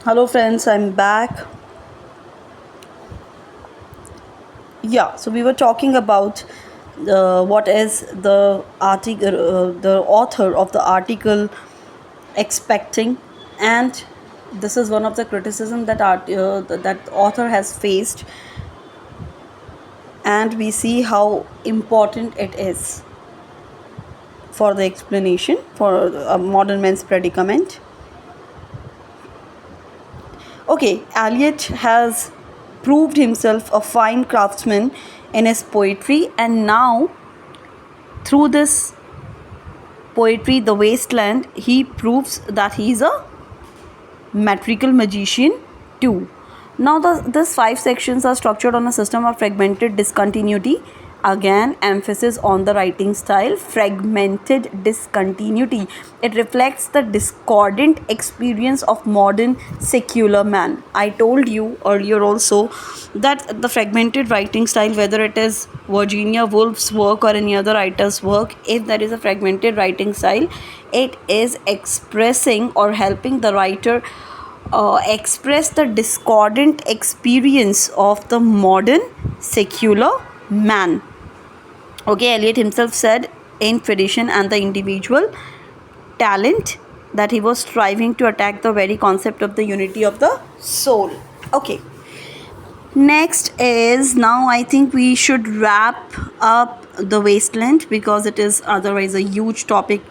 Hello friends, I'm back. Yeah, so we were talking about what is the article, the author of the article expecting, and this is one of the criticism that author has faced, and we see how important it is for the explanation for a modern man's predicament. Okay, Eliot has proved himself a fine craftsman in his poetry, and now through this poetry, The Wasteland, he proves that he is a metrical magician too. Now, these five sections are structured on a system of fragmented discontinuity. Again, emphasis on the writing style, fragmented discontinuity. It reflects the discordant experience of modern secular man. I told you earlier also that the fragmented writing style, whether it is Virginia Woolf's work or any other writer's work, if there is a fragmented writing style, it is expressing or helping the writer express the discordant experience of the modern secular man. Okay, Eliot himself said in tradition and the individual talent that he was striving to attack the very concept of the unity of the soul. Okay, next is, now I think we should wrap up the wasteland because it is otherwise a huge topic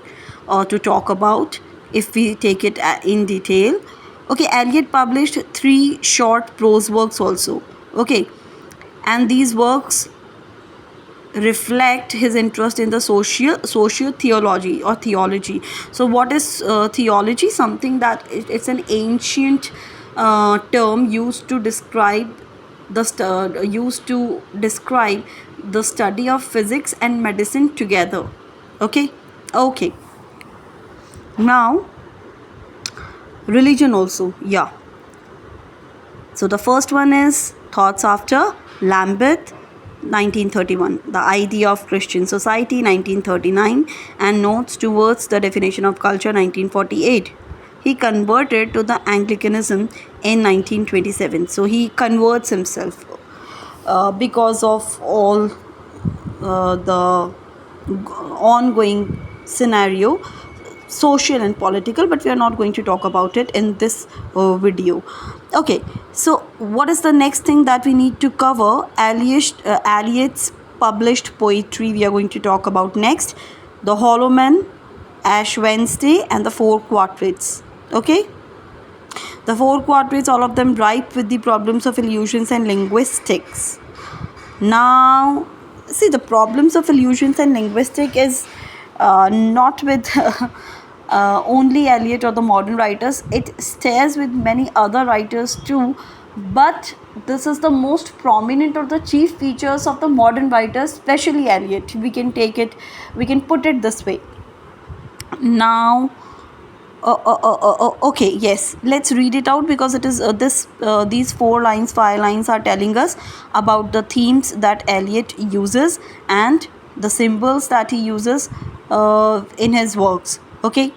to talk about if we take it in detail. Okay, Eliot published 3 short prose works also. Okay, and these works reflect his interest in the socio theology or theology. So what is theology? Something that it's an ancient term used to describe the study of physics and medicine together. Okay, now religion also. Yeah, so the first one is Thoughts After Lambeth, 1931, The Idea of Christian Society, 1939, and Notes Towards the Definition of Culture, 1948. He converted to the Anglicanism in 1927. So he converts himself because of all the ongoing scenario, social and political, but we are not going to talk about it in this video. Okay, so what is the next thing that we need to cover? Eliot's published poetry we are going to talk about next: The Hollow Man, Ash Wednesday, and the Four Quartets. Okay, the four quartets, all of them ripe with the problems of illusions and linguistics. Now, see, the problems of illusions and linguistic is not with only Eliot or the modern writers. It stares with many other writers too, but this is the most prominent or the chief features of the modern writers, especially Eliot. We can put it this way. Now, okay, yes, let's read it out because it is these 5 lines are telling us about the themes that Eliot uses and the symbols that he uses in his works. Okay,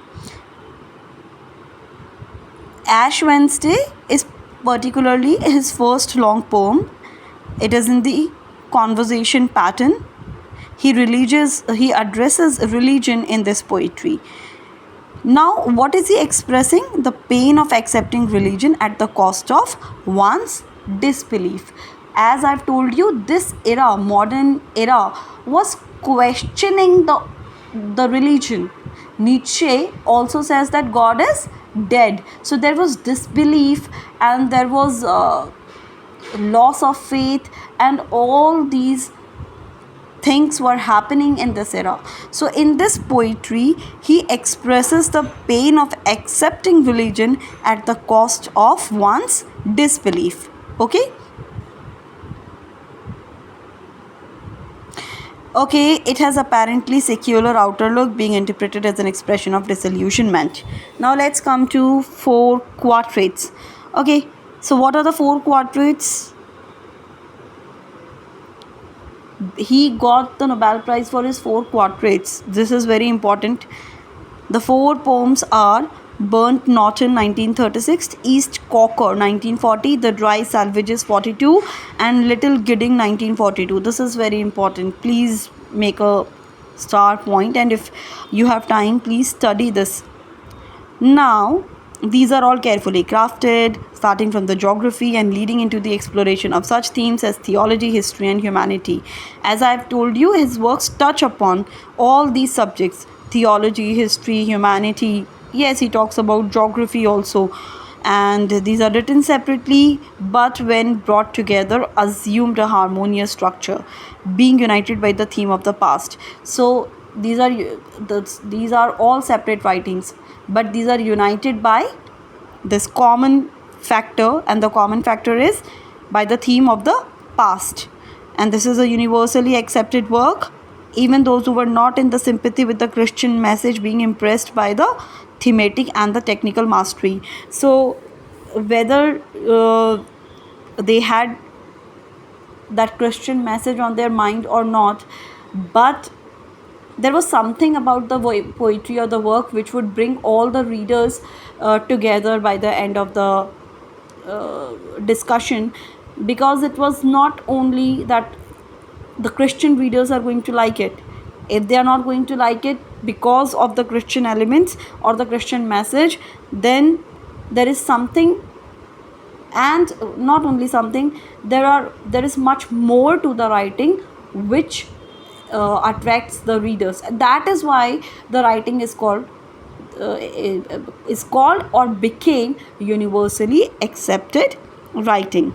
Ash Wednesday is particularly his first long poem. It is in the conversation pattern. He addresses religion in this poetry. Now, what is he expressing? The pain of accepting religion at the cost of one's disbelief. As I've told you, this era, modern era, was questioning the religion. Nietzsche also says that God is dead. So there was disbelief and there was loss of faith, and all these things were happening in this era. So in this poetry, he expresses the pain of accepting religion at the cost of one's disbelief. Okay, it has apparently secular outer look, being interpreted as an expression of disillusionment. Now let's come to four quartets. Okay, so what are the four quartets? He got the Nobel Prize for his four quartets. This is very important. The four poems are Burnt Norton 1936, East Cocker 1940, The Dry Salvages 42, and Little Gidding 1942. This is very important. Please make a star point, and if you have time, please study this. Now, these are all carefully crafted, starting from the geography and leading into the exploration of such themes as theology, history, and humanity. As I've told you, his works touch upon all these subjects: theology, history, humanity. Yes, he talks about geography also. And these are written separately, but when brought together, assumed a harmonious structure, being united by the theme of the past. So these are all separate writings, but these are united by this common factor, and the common factor is by the theme of the past. And this is a universally accepted work, even those who were not in the sympathy with the Christian message being impressed by the thematic and the technical mastery. So whether they had that Christian message on their mind or not, but there was something about the poetry or the work which would bring all the readers together by the end of the discussion, because it was not only that the Christian readers are going to like it. If they are not going to like it because of the Christian elements or the Christian message, then there is something, and not only something, there is much more to the writing which attracts the readers. That is why the writing is called or became universally accepted writing.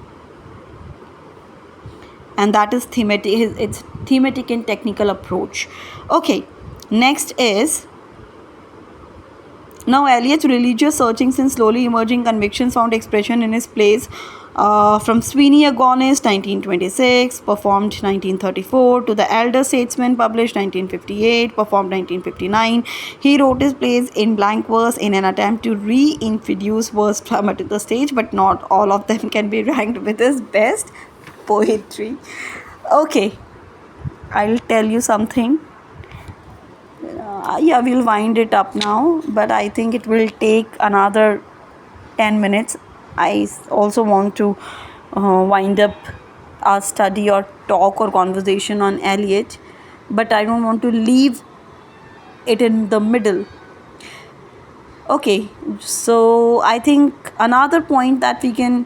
And that is thematic. It's thematic and technical approach. Okay, next is, now Eliot's religious searchings and slowly emerging convictions found expression in his plays from Sweeney Agonist 1926, performed 1934, to The Elder Statesman, published 1958, performed 1959. He wrote his plays in blank verse in an attempt to reintroduce verse drama to the stage, but not all of them can be ranked with his best poetry. Okay, I'll tell you something. Yeah, we'll wind it up now, but I think it will take another 10 minutes. I also want to wind up our study or talk or conversation on Eliot, but I don't want to leave it in the middle. Okay, so I think another point that we can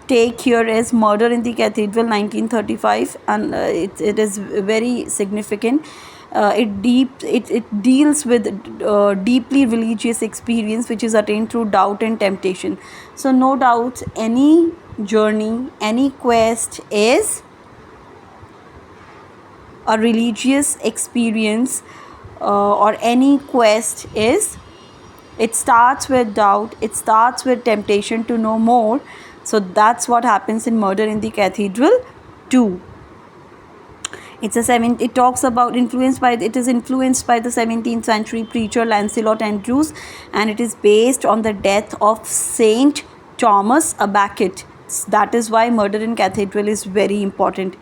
take here is Murder in the Cathedral 1935, and it is very significant. It deals with deeply religious experience which is attained through doubt and temptation. So no doubt any journey, any quest is a religious experience, or any quest is, it starts with doubt, it starts with temptation to know more. So that's what happens in Murder in the Cathedral 2. It talks about it is influenced by the 17th century preacher Lancelot Andrewes, and it is based on the death of Saint Thomas a Becket. That is why Murder in Cathedral is very important.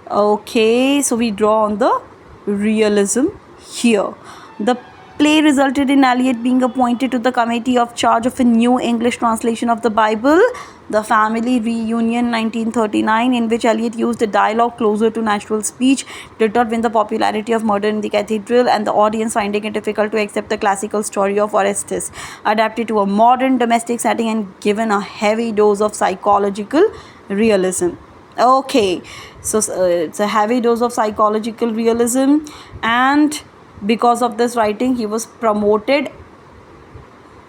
Okay, so we draw on the realism here. The play resulted in Eliot being appointed to the committee of charge of a new English translation of the Bible, The Family Reunion 1939, in which Eliot used a dialogue closer to natural speech, did not win the popularity of Murder in the Cathedral, and the audience finding it difficult to accept the classical story of Orestes, adapted to a modern domestic setting and given a heavy dose of psychological realism. Okay, so it's a heavy dose of psychological realism, and because of this writing he was promoted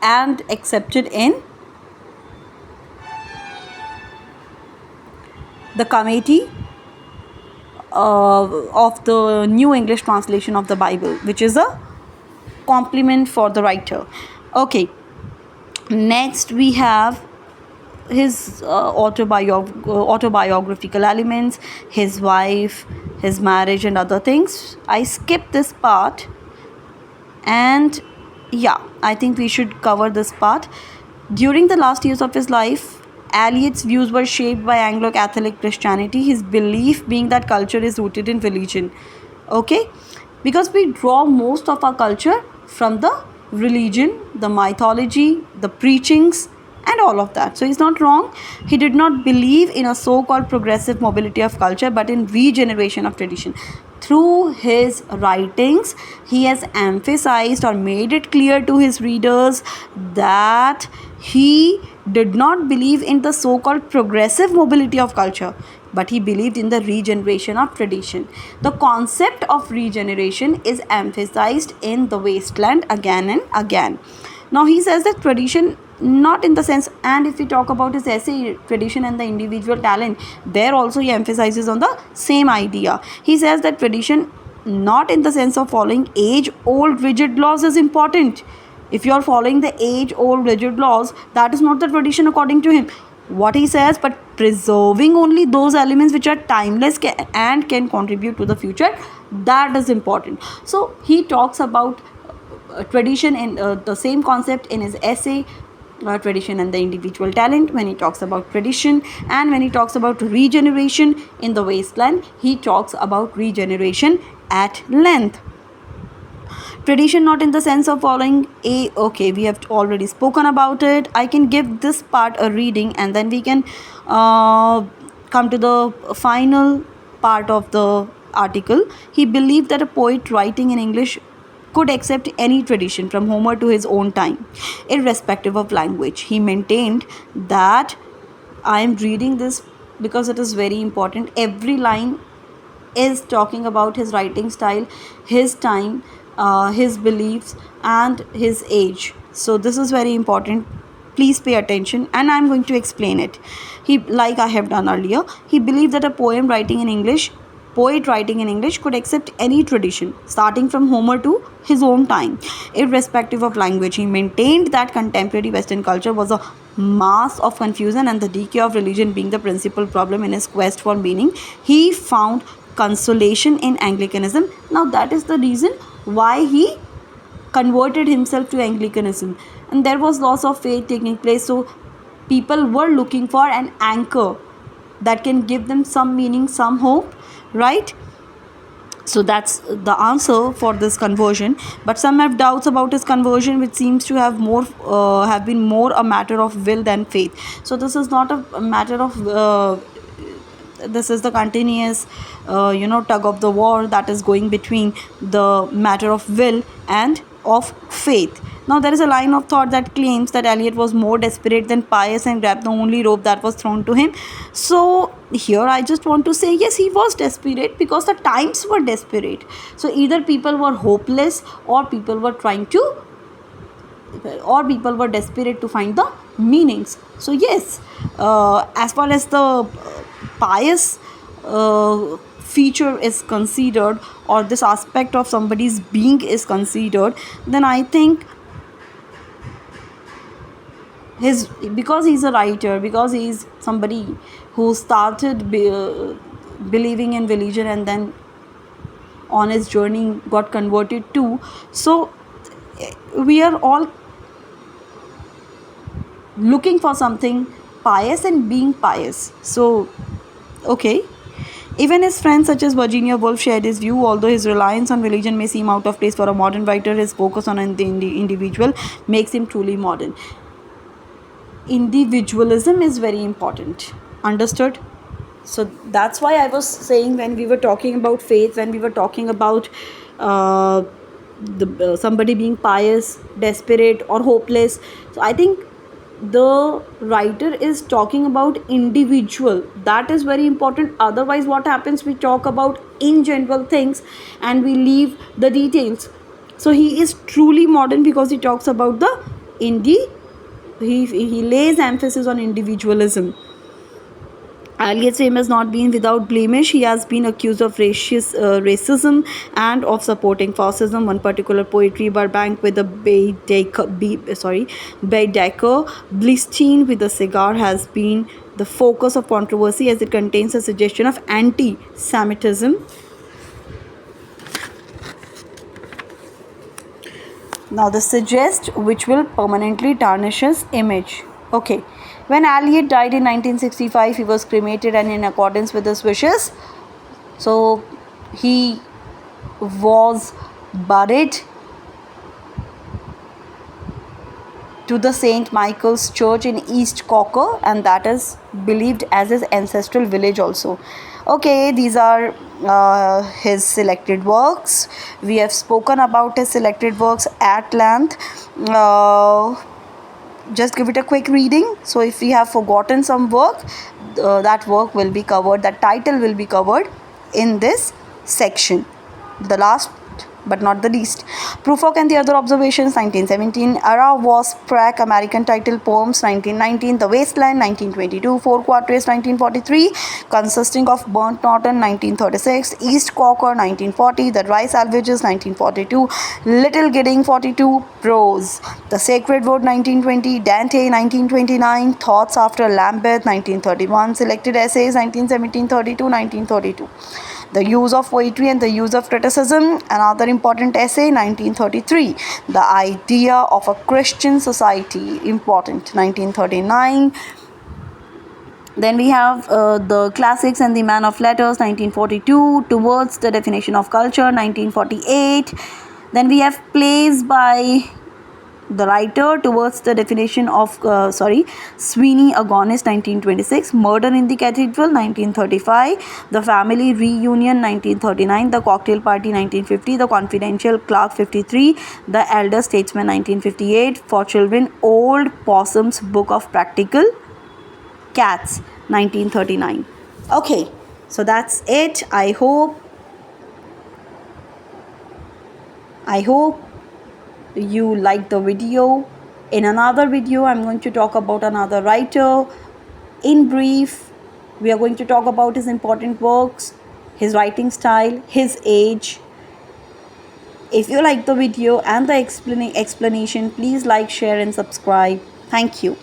and accepted in the committee of the new English translation of the Bible, which is a compliment for the writer. Okay, next we have his autobiographical elements, his wife, his marriage and other things. I skipped this part, and yeah, I think we should cover this part. During the last years of his life, Eliot's views were shaped by Anglo-Catholic Christianity, his belief being that culture is rooted in religion. Okay, because we draw most of our culture from the religion, the mythology, the preachings, and all of that. So he's not wrong. He did not believe in a so-called progressive mobility of culture, but in regeneration of tradition. Through his writings, he has emphasized or made it clear to his readers that he did not believe in the so-called progressive mobility of culture, but he believed in the regeneration of tradition. The concept of regeneration is emphasized in The Wasteland again and again. Now he says that tradition, not in the sense, and if we talk about his essay Tradition and the Individual Talent, there also he emphasizes on the same idea. He says that tradition, not in the sense of following age old rigid laws, is important. If you are following the age old rigid laws, that is not the tradition according to him. What he says, but preserving only those elements which are timeless and can contribute to the future, that is important. So he talks about tradition in the same concept in his essay Tradition and the Individual Talent, when he talks about tradition, and when he talks about regeneration in The Wasteland, he talks about regeneration at length. Tradition, not in the sense of following a, okay, we have already spoken about it. I can give this part a reading, and then we can come to the final part of the article. He believed that a poet writing in English could accept any tradition from Homer to his own time, irrespective of language. He maintained that, I am reading this because it is very important, every line is talking about his writing style, his time, his beliefs, and his age. So this is very important. Please pay attention, and I'm going to explain it. He, like I have done earlier, he believed that a poet writing in English could accept any tradition, starting from Homer to his own time, irrespective of language. He maintained that contemporary Western culture was a mass of confusion, and the decay of religion being the principal problem in his quest for meaning, he found consolation in Anglicanism. Now, that is the reason why he converted himself to Anglicanism, and there was loss of faith taking place. So, people were looking for an anchor that can give them some meaning, some hope, right? So that's the answer for this conversion. But some have doubts about his conversion, which seems to have been more a matter of will than faith. So this is not a matter of this is the continuous tug of the war that is going between the matter of will and of faith. Now there is a line of thought that claims that Eliot was more desperate than pious and grabbed the only rope that was thrown to him. So here I just want to say, yes, he was desperate because the times were desperate. So either people were hopeless, or people were desperate to find the meanings. So yes, as far as the pious feature is considered, or this aspect of somebody's being is considered, then I think because he's a writer, because he's somebody who started believing in religion and then on his journey got converted too. So we are all looking for something pious and being pious. So okay, even his friends such as Virginia Woolf shared his view. Although his reliance on religion may seem out of place for a modern writer, his focus on the individual makes him truly modern. Individualism is very important. Understood? So that's why I was saying, when we were talking about faith, when we were talking about somebody being pious, desperate, or hopeless, so I think the writer is talking about individual. That is very important. Otherwise, what happens, we talk about in general things and we leave the details. So he is truly modern because he talks about the he lays emphasis on individualism. Eliot's fame has not been without blemish. He has been accused of racism and of supporting fascism. One particular poetry, Burbank with a Baedeker Blistein with a cigar, has been the focus of controversy as it contains a suggestion of anti-Semitism. Now the suggest, which will permanently tarnish his image. Okay. When Eliot died in 1965, he was cremated, and in accordance with his wishes, so he was buried to the St. Michael's Church in East Cocker, and that is believed as his ancestral village also. Okay, these are his selected works. We have spoken about his selected works at length. Just give it a quick reading. So if we have forgotten some work, that work will be covered, that title will be covered in this section. The last but not the least, Prufrock and the Other Observations, 1917, Era was Prague, American title poems, 1919, The Wasteland, 1922, Four Quarters, 1943, consisting of Burnt Norton, 1936, East Cocker, 1940, The Dry Salvages, 1942, Little Gidding, 42, Prose, The Sacred Wood, 1920, Dante, 1929, Thoughts After Lambeth, 1931, Selected Essays, 1917-32, 1932. The Use of Poetry and the Use of Criticism, another important essay, 1933. The Idea of a Christian Society, important, 1939. Then we have the Classics and the Man of Letters, 1942. Towards the Definition of Culture, 1948. Then we have plays by the writer, Towards the Definition of Sweeney Agonis, 1926, Murder in the Cathedral, 1935, The Family Reunion, 1939, The Cocktail Party, 1950, The Confidential Clerk, 53, The Elder Statesman, 1958, For Children, Old Possum's Book of Practical Cats, 1939. Okay, so that's it. I hope you like the video. In another video, I'm going to talk about another writer. In brief, we are going to talk about his important works, his writing style, his age. If you like the video and the explanation, please like, share and subscribe. Thank you.